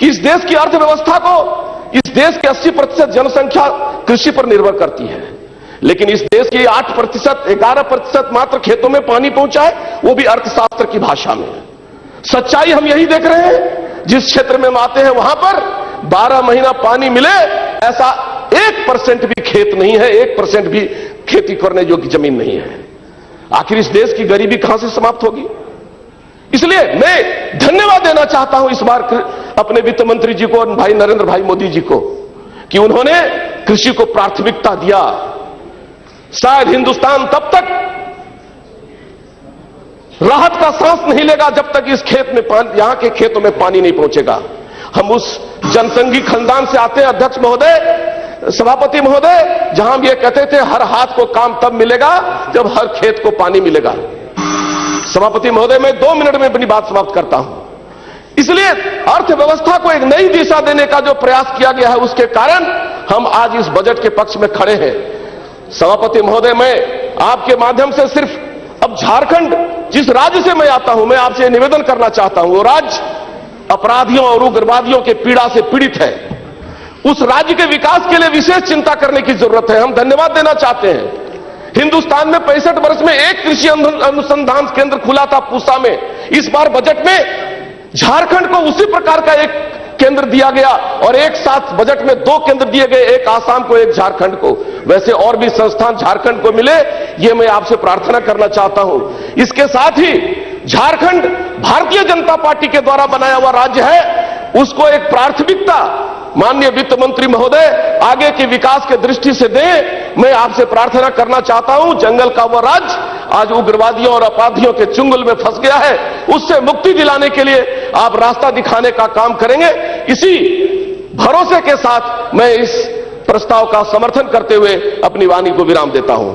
कि इस देश की अर्थव्यवस्था को, इस देश की 80% जनसंख्या कृषि पर निर्भर करती है, लेकिन इस देश की 8%, 11% मात्र खेतों में पानी पहुंचा है, वो भी अर्थशास्त्र की भाषा में। सच्चाई हम यही देख रहे हैं, जिस क्षेत्र में हम आते हैं वहां पर 12 महीना पानी मिले ऐसा 1% भी खेत नहीं है, 1% भी खेती करने योग्य जमीन नहीं है। आखिर इस देश की गरीबी कहां से समाप्त होगी? इसलिए मैं धन्यवाद देना चाहता हूं इस बार अपने वित्त मंत्री जी को और भाई नरेंद्र भाई मोदी जी को कि उन्होंने कृषि को प्राथमिकता दिया। शायद हिंदुस्तान तब तक राहत का सांस नहीं लेगा जब तक इस खेत में यहां के खेतों में पानी नहीं पहुंचेगा। हम उस जनसंघी खानदान से आते हैं, अध्यक्ष महोदय, सभापति महोदय, जहां हम ये कहते थे हर हाथ को काम तब मिलेगा जब हर खेत को पानी मिलेगा। सभापति महोदय, मैं 2 मिनट में अपनी बात समाप्त करता हूं। इसलिए अर्थव्यवस्था को एक नई दिशा देने का जो प्रयास किया गया है, उसके कारण हम आज इस बजट के पक्ष में खड़े हैं। सभापति महोदय, मैं आपके माध्यम से सिर्फ अब झारखंड, जिस राज्य से मैं आता हूं, मैं आपसे निवेदन करना चाहता हूं। वो राज्य अपराधियों और उग्रवादियों के पीड़ा से पीड़ित है। उस राज्य के विकास के लिए विशेष चिंता करने की जरूरत है। हम धन्यवाद देना चाहते हैं। हिंदुस्तान में 65 वर्ष में एक कृषि अनुसंधान केंद्र खुला था पूसा में। इस बार बजट में झारखंड को उसी प्रकार का एक केंद्र दिया गया और एक साथ बजट में 2 केंद्र दिए गए, एक आसाम को, एक झारखंड को। वैसे और भी संस्थान झारखंड को मिले, ये मैं आपसे प्रार्थना करना चाहता हूं। इसके साथ ही झारखंड भारतीय जनता पार्टी के द्वारा बनाया हुआ राज्य है, उसको एक प्राथमिकता माननीय वित्त मंत्री महोदय आगे के विकास के दृष्टि से दें। मैं आपसे प्रार्थना करना चाहता हूं, जंगल का वह राज्य आज उग्रवादियों और अपराधियों के चुंगल में फंस गया है, उससे मुक्ति दिलाने के लिए आप रास्ता दिखाने का काम करेंगे। इसी भरोसे के साथ मैं इस प्रस्ताव का समर्थन करते हुए अपनी वाणी को विराम देता हूं।